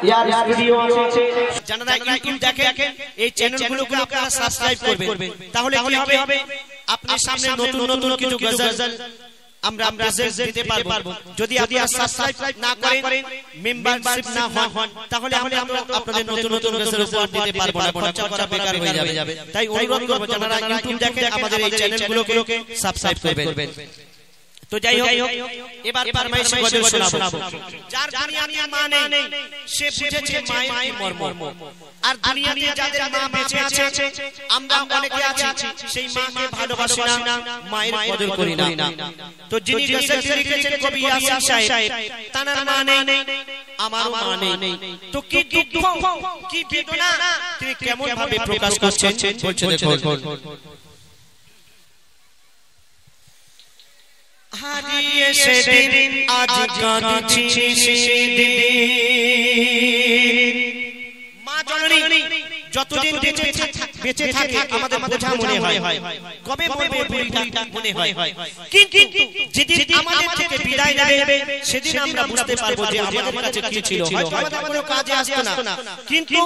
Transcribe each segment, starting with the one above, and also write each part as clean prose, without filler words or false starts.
यार ভিডিও আছে জানারা ইউটিউব দেখেন এই চ্যানেলগুলোকে আপনারা সাবস্ক্রাইব করবেন তাহলে কি হবে আপনার সামনে নতুন নতুন কিছু গজল আমরা প্রেজেন্ট দিতে পারবো যদি আপনারা সাবস্ক্রাইব না করেন মেম্বারশিপ না হন তাহলে আমরা আপনাদের নতুন নতুন গজল উপহার দিতে পারবো না খরচা করা বেকার হয়ে যাবে তাই অনুরোধ করব যারা ইউটিউব দেখেন আমাদের এই চ্যানেলগুলোকে সাবস্ক্রাইব করবেন তো যাই হোক এবার ফরমাইশ গজল শোনাবো যার দুনিয়াতে মা নেই সে বুঝেছে মায়ের মর্ম আর দুনিয়াতে যাদের মা বেঁচে আছে আমরা অনেকে আছি সেই মাকে ভালোবাসি না মায়ের কদর করি না তো যিনি গজল লিখেছেন কবি ইয়াসিন সাহেব তার মা নেই আমার মা নেই তো কি দুঃখ কি বেদনা তিনি কেমন ভাবে প্রকাশ করছেন বলছে দেখুন হারিয়ে সেদিন আজ কাঁদছি সেদিন মা জননী যতদিন বেঁচে থাকে আমাদের বোঝা মনে হয় কবে মরবে বুড়িটা মনে হয় কিন্তু যেদিন আমাদের থেকে বিদায় নেবে সেদিন আমরা বুঝতে পারবো যে আমাদের কাছে কি ছিল হয়তো আমাদের কোনো কাজে আসতো না কিন্তু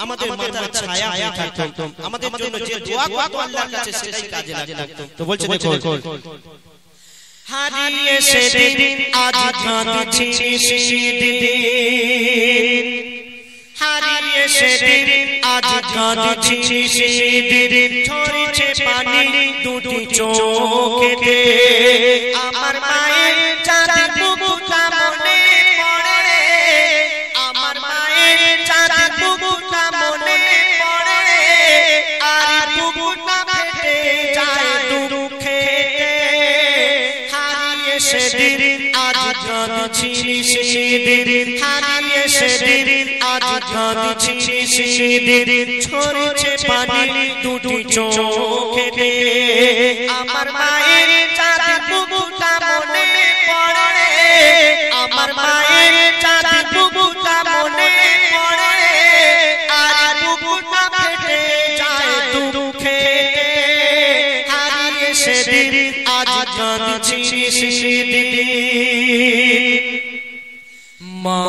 আমাদের মাথার ছায়া হয়ে থাকতো আমাদের জন্য যে দোয়া করতো আল্লাহর কাছে সেটাই কাজে লাগতো তো বলছে দেখো হারিয়ে সেদিন আজ কাঁদছি সেদিন হারিয়ে সেদিন আজ কাঁদছি সেদিন ঝরছে পানি দুটি চোখেতে আমার মায়ের চাঁদ বুকুটা মনে পড়ে আমার মায়ের চাঁদ বুকুটা মনে পড়ে আর বুকুটা ফেটে যায় দুঃখে সেদিন আজ কাঁদছি সেদিন হারিয়ে সেদিন আজ কাঁদছি সেদিন ঝরছে পানি দুটি চোখেতে আমার মায়ের চাঁদ বুকুটা মনে পড়ে আমার মায়ের চাঁদ বুকুটা মনে পড়ে আর বুকুটা ফেটে যায় দুঃখে হারিয়ে সেদিন আজ কাঁদছি সেদিন মা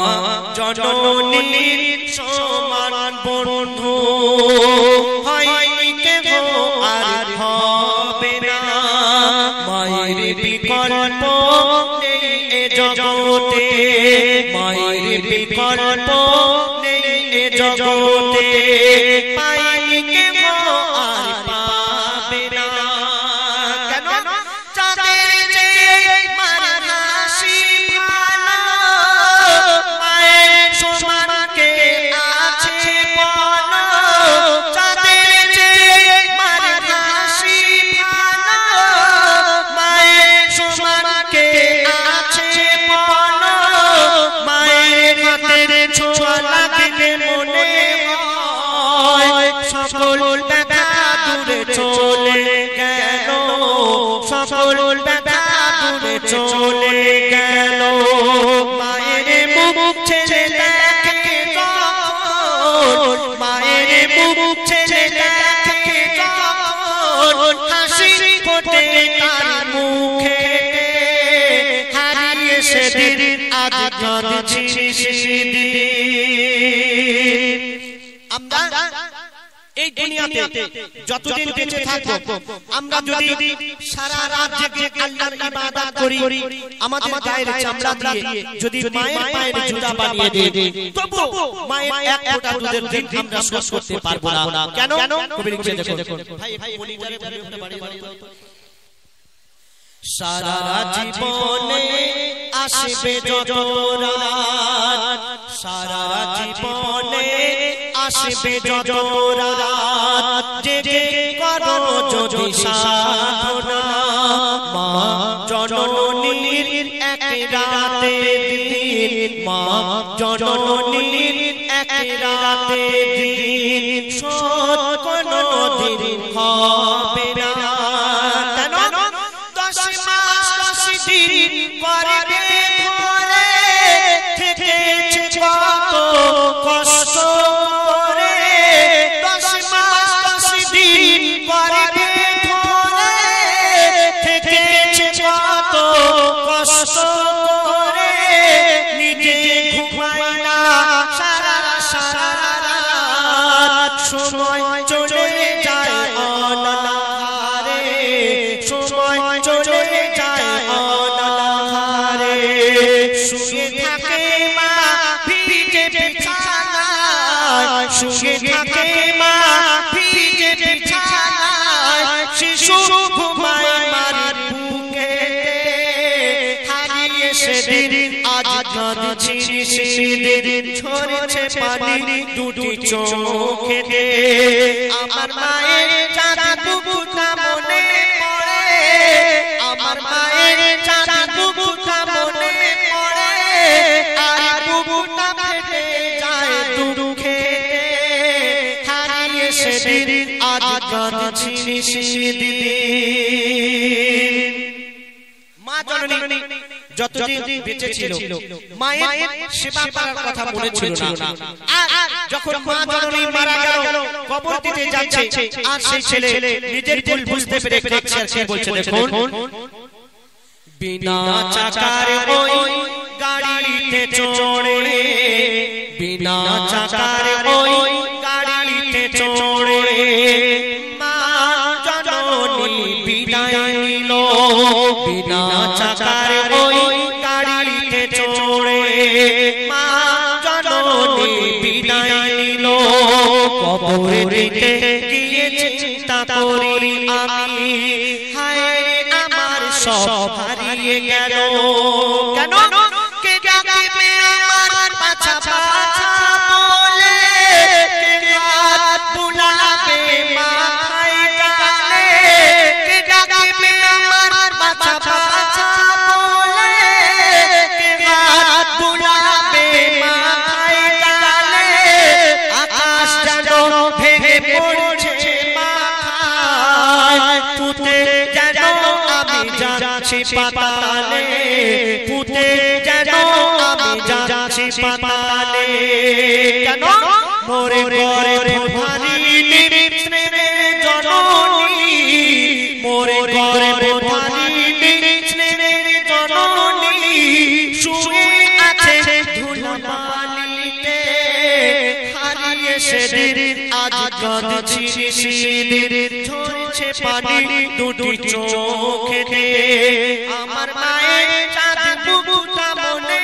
জননীর সমান বন্ধু হয়নি কেহ আর হবে না মায়ের বিকল্প নেই এ জগতে মায়ের বিকল্প নেই এ জগতে পাইনি কেহ আর পাবে না সকল ব্যথা দূরে চলে গেল সকল ব্যথা দূরে চলে গেল মায়ের মুখ ছেড়ে দেখে যখন মায়ের মুখ ছেড়ে দেখে যখন হাসি ফোটে তার মুখে হারিয়ে সেদিন আজ কাঁদছি সেদিন আমরা এই দুনিয়াতে যতদিন বেঁচে থাকবো আমরা যদি সারা রাত জেগে আল্লাহর ইবাদত করি আমাদের গায়ের চামড়া দিয়ে যদি মায়ের পায়ের জুতা বানিয়ে দেই তবু মায়ের এক ফোঁটা দুধের দিন আমরা শোষ করতে পারবো না কেন কবি লিখছে দেখুন ভাই মনিটরে বাড়িয়ে দাও সারা জীবনে আসবে যত রাত সারা জীবনে আসবে যত রাত জেগে করো যদি সাধনা মা জননীর এক রাতে দিন মা জননীর এক রাতে দিন শোধ কোনো দিন হবে না কেন 10 মাস 10 দিন করবে ধরে থেকেছে কত কষ্ট করে 10 মাস 10 দিন করবে ধরে থেকেছে কত কষ্ট করে নিজে ঘুমায় না সারা সময় চলে যায় অনাহারে, সময় চলে যায় অনাহারে। শুয়ে থাকে মা ভিজে বিছানায়, শুয়ে থাকে মা ভিজে বিছানায়, শিশু ঘুমায় মার বুকে। হারিয়ে সেদিন আজ কাঁদছি সেদিন, ঝরছে পানি দুটি চোখেতে। আমার মায়ের চাঁদ বুকুটা মনে পড়ে, আমার মায়ের চাঁদ বুকুটা মনে পড়ে, আর বুকুটা ফেটে যায় দুঃখে। হারিয়ে সেদিন আজ কাঁদছি সেদিন। মা জননী যতদিন বেঁচে ছিল মায়ের সেবা করার কথা মনে ছিল না। আর যখন মা জননী মারা গেল, কবর দিতে যাচ্ছে, আর সেই ছেলে নিজের ভুল বুঝতে পেরে কাঁদছে। আর সে বলছে, দেখুন বিনা চাকার ওই গাড়িতে চড়ে, বিনা চাকার ওই গাড়িতে চড়ে মা জননী বিদায় নিল। বিনা চাকার ওই গাড়িতে চড়ে মা জননী বিদায় নিল। কবরে দিতে গিয়ে চিন্তা করি আমি, হায় আমার সব হারিয়ে গেল। কেন? কে ডাকবে আমার পাছা পাছা বলে, কে হাত বুলাবে মাথায় গালে, কে ডাকবে আমার পাছা পাছা বলে, কে হাত বুলাবে মাথায় গালে। আকাশ যেন ভেঙে পড়ছে মাথায়, পুঁতে যেন আমি যাচ্ছি পাতালে, পুঁতে যেন আমি যাচ্ছি পাতালে। কেন? মোরে ঘরে ভারী স্নেহের জননী, মোরে ঘরে ভারী স্নেহের জননী, শুয়ে আছে ধুলাবালিতে। হারিয়ে সেদিন আজ কাঁদছি সেদিন, ঝরছে পানি দুটি চোখেতে। আমার মায়ের চাঁদ বুকুটা মনে